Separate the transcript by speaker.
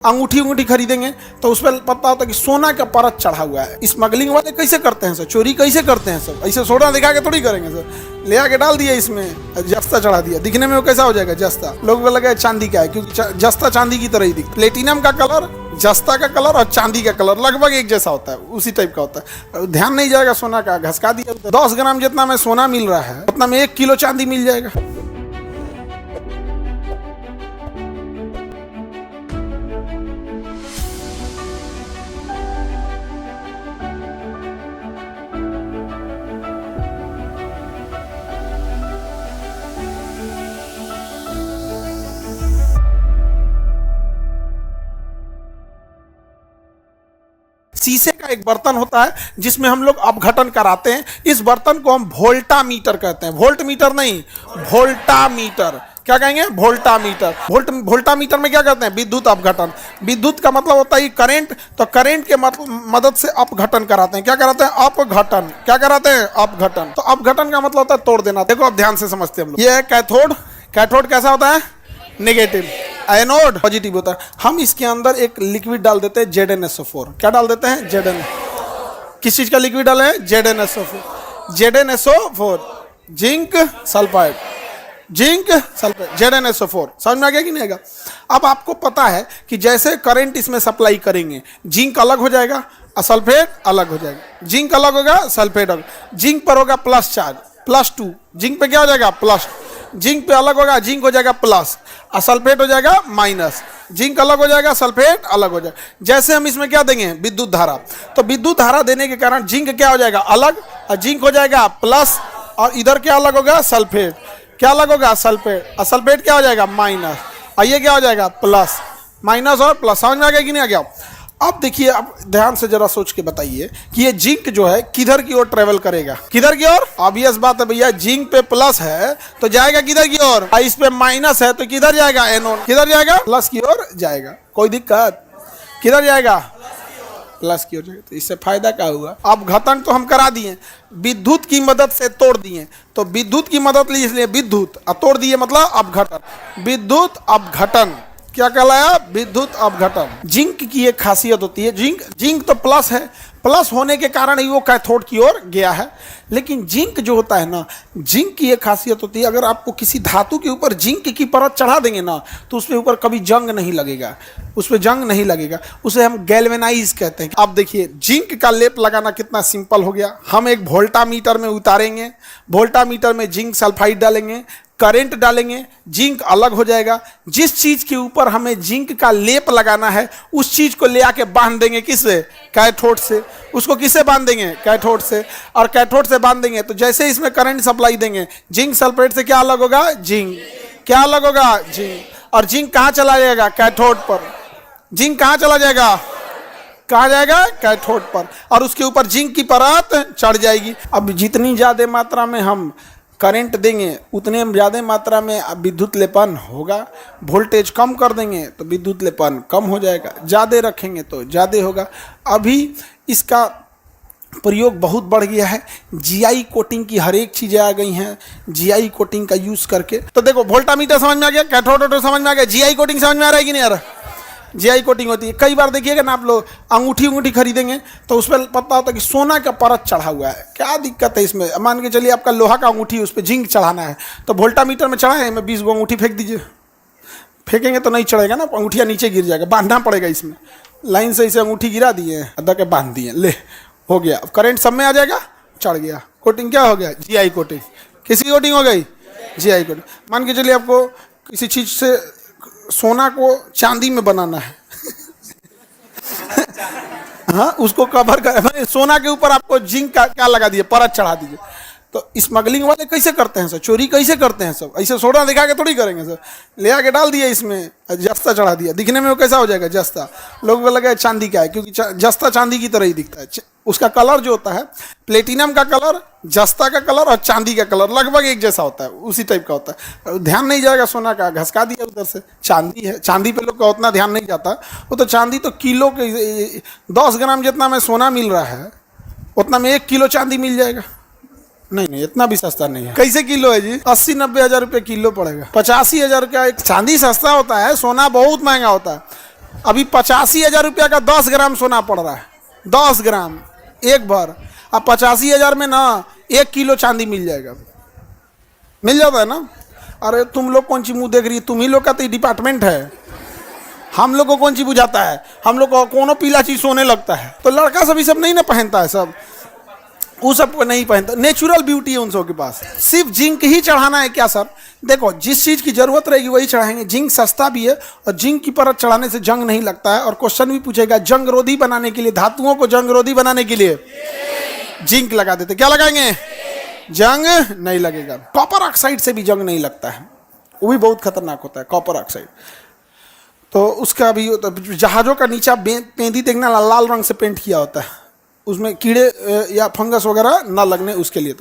Speaker 1: अंगूठी अंगूठी खरीदेंगे तो उस पर पता होता है कि सोना का परत चढ़ा हुआ है। स्मगलिंग वाले कैसे करते हैं सर, चोरी कैसे करते हैं सर, ऐसे सोना दिखा के थोड़ी करेंगे सर, ले आके डाल दिया इसमें, जस्ता चढ़ा दिया, दिखने में वो कैसा हो जाएगा जस्ता, लोगों को लगा चांदी का है क्योंकि जस्ता चांदी की तरह ही दिखता। प्लेटिनम का कलर, जस्ता का कलर और चांदी का कलर लगभग एक जैसा होता है, उसी टाइप का होता है। ध्यान नहीं जाएगा सोना का, घसका दिया। 10 ग्राम जितना में सोना मिल रहा है उतना में 1 किलो चांदी मिल जाएगा। शीशे का एक बर्तन होता है जिसमें हम लोग अपघटन कराते हैं। इस बर्तन को हम वोल्टामीटर कहते हैं। वोल्ट मीटर नहीं, वोल्टामीटर। क्या कहेंगे? वोल्टामीटर। वोल्टामीटर में क्या करते हैं? विद्युत अपघटन। विद्युत का मतलब होता है करंट, तो करंट के मदद से अपघटन कराते हैं। क्या कराते हैं? अपघटन। क्या कराते हैं? अपघटन। तो अपघटन का मतलब होता है तोड़ देना। देखो अब ध्यान से समझते हैं हम लोग। ये है कैथोड। कैथोड कैसा होता है? नेगेटिव। एनोड पॉजिटिव होता है। हम इसके अंदर एक लिक्विड डाल देते हैं ZnSO4। क्या डाल देते हैं? ZN। किस चीज का लिक्विड डाले हैं? ZnSO4। ZnSO4 zinc sulphide, zinc sulphide, ZnSO4। समझ में आ गया कि नहीं आएगा? अब आपको पता है कि जैसे करंट इसमें सप्लाई करेंगे, जिंक अलग हो जाएगा और सल्फेट अलग हो जाएगा। जिंक अलग होगा, सल्फेट अलग। जिंक पर होगा प्लस चार्ज, +2। जिंक पे क्या हो जाएगा? प्लस। जिंक पे अलग होगा, जिंक हो जाएगा प्लस और सल्फेट हो जाएगा माइनस। जिंक अलग हो जाएगा, सल्फेट अलग हो जाएगा। जैसे हम इसमें क्या देंगे? विद्युत धारा। तो विद्युत धारा देने के कारण जिंक क्या हो जाएगा? अलग, और जिंक हो जाएगा प्लस, और इधर क्या अलग होगा? सल्फेट। क्या अलग होगा? सल्फेट। और सल्फेट क्या हो जाएगा? माइनस। और ये क्या हो जाएगा? प्लस। माइनस और प्लस। समझ में आ गया कि नहीं आ गया? अब देखिए, अब ध्यान से जरा सोच के बताइए कि ये जिंक जो है किधर की ओर ट्रेवल करेगा? किधर की ओर? ऑब्वियस बात है भैया, जिंक पे प्लस है तो जाएगा किधर की ओर? इस पे माइनस है तो किधर जाएगा? एनोड। किधर जाएगा? प्लस की ओर जाएगा। कोई दिक्कत? किधर जाएगा? प्लस की ओर जाएगा। तो इससे फायदा क्या हुआ? अपघटन तो हम करा दिए, विद्युत की मदद से तोड़ दिए। तो विद्युत की मदद ली इसलिए विद्युत, और तोड़ दिए मतलब अपघटन। विद्युत अपघटन क्या कहलाया? विद्युत अपघटन। जिंक की एक खासियत होती है, जिंक तो प्लस है, प्लस होने के कारण ही वो कैथोड की ओर गया है। लेकिन जिंक जो होता है ना, जिंक की एक खासियत होती है, अगर आपको किसी धातु के ऊपर जिंक की परत चढ़ा देंगे ना तो उसके ऊपर कभी जंग नहीं लगेगा, उस पर जंग नहीं लगेगा। उसे हम गैल्वेनाइज कहते हैं। अब देखिए, जिंक का लेप लगाना कितना सिंपल हो गया। हम एक वोल्टामीटर में उतारेंगे, वोल्टामीटर में जिंक सल्फाइड डालेंगे, करंट डालेंगे, जिंक अलग हो जाएगा। जिस चीज के ऊपर हमें जिंक का लेप लगाना है उस चीज को ले आके बांध देंगे। किससे? कैथोड से। उसको किससे बांध देंगे? कैथोड से। और कैथोड से बांध देंगे तो जैसे इसमें करंट सप्लाई देंगे, जिंक सल्फेट से क्या अलग होगा? जिंक। क्या अलग होगा? जिंक। और जिंक कहाँ चला जाएगा? कैथोड पर। जिंक कहाँ चला जाएगा? कहाँ जाएगा? कैथोड पर। और उसके ऊपर जिंक की परत चढ़ जाएगी। अब जितनी ज्यादा मात्रा में हम करंट देंगे उतने ज़्यादा मात्रा में विद्युत लेपन होगा। वोल्टेज कम कर देंगे तो विद्युत लेपन कम हो जाएगा, ज़्यादा रखेंगे तो ज़्यादा होगा। अभी इसका प्रयोग बहुत बढ़ गया है। जीआई कोटिंग की हर एक चीज़ें आ गई हैं। जीआई कोटिंग का यूज़ करके, तो देखो वोल्टामीटर समझ में आ गया, कैथोड समझ में आ गया, जीआई कोटिंग समझ में आ रहा है कि नहीं आ रहा? जीआई कोटिंग होती है। कई बार देखिएगा ना आप लोग, अंगूठी अंगूठी खरीदेंगे तो उस पर पता होता है कि सोना का परत चढ़ा हुआ है। क्या दिक्कत है इसमें? मान के चलिए आपका लोहा का अंगूठी, उस पर जिंक चढ़ाना है तो वोल्टामीटर में चढ़ाए में 20 गो अंगूठी फेंक दीजिए। फेंकेंगे तो नहीं चढ़ेगा ना, अंगूठिया नीचे गिर जाएगा। बांधना पड़ेगा इसमें। लाइन से इसे अंगूठी गिरा दिए, अदा के बांध दिए, ले हो गया। अब करंट सब में आ जाएगा, चढ़ गया। कोटिंग क्या हो गया? GI coating. किसकी कोटिंग हो गई? GI coating. मान के चलिए आपको किसी चीज से सोना को चांदी में बनाना है हाँ, उसको कवर कर, सोना के ऊपर आपको जिंक का क्या लगा दिए? परत चढ़ा दीजिए। तो स्मगलिंग वाले कैसे करते हैं सर, चोरी कैसे करते हैं सब? ऐसे सोना दिखा के थोड़ी करेंगे सर, ले आके डाल दिया इसमें, जस्ता चढ़ा दिया, दिखने में वो कैसा हो जाएगा? जस्ता। लोगों को लगा चांदी का है क्योंकि जस्ता चांदी की तरह ही दिखता है। उसका कलर जो होता है, प्लेटिनम का कलर, जस्ता का कलर और चांदी का कलर लगभग एक जैसा होता है, उसी टाइप का होता है। ध्यान नहीं जाएगा सोना का, घसका दिया उधर से। चांदी है, चांदी पे लोग का उतना ध्यान नहीं जाता। वो तो चांदी तो किलो के 10 ग्राम जितना में सोना मिल रहा है उतना में 1 किलो चांदी मिल जाएगा। नहीं, इतना भी सस्ता नहीं है। कैसे किलो है जी? 80-90 हज़ार रुपये किलो पड़ेगा। 85 हज़ार का एक चांदी सस्ता होता है, सोना बहुत महंगा होता है। अभी 85,000 रुपया का 10 ग्राम सोना पड़ रहा है, 10 ग्राम एक भर। अब 85,000 में ना 1 किलो चांदी मिल जाएगा, मिल जाता है ना। अरे तुम लोग कौन सी मुंह देख रही है, तुम ही लोग का तो डिपार्टमेंट है, हम लोग को कौन सी बुझाता है, हम लोग को कोनो पीला चीज सोने लगता है। तो लड़का सब ये सब नहीं ना पहनता है, सब वो सब को नहीं पहनता, नेचुरल ब्यूटी है उन सब के पास। सिर्फ जिंक ही चढ़ाना है क्या सर? देखो जिस चीज की जरूरत रहेगी वही चढ़ाएंगे। जिंक सस्ता भी है और जिंक की परत चढ़ाने से जंग नहीं लगता है। और क्वेश्चन भी पूछेगा जंग रोधी बनाने के लिए, धातुओं को जंग रोधी बनाने के लिए जिंक लगा देते, क्या लगाएंगे? जंग नहीं लगेगा। कॉपर ऑक्साइड से भी जंग नहीं लगता है, वो भी बहुत खतरनाक होता है कॉपर ऑक्साइड। तो उसका भी जहाजों का नीचा पेंदी देखना लाल रंग से पेंट किया होता है, उसमें कीड़े या फंगस वगैरह ना लगने उसके लिए।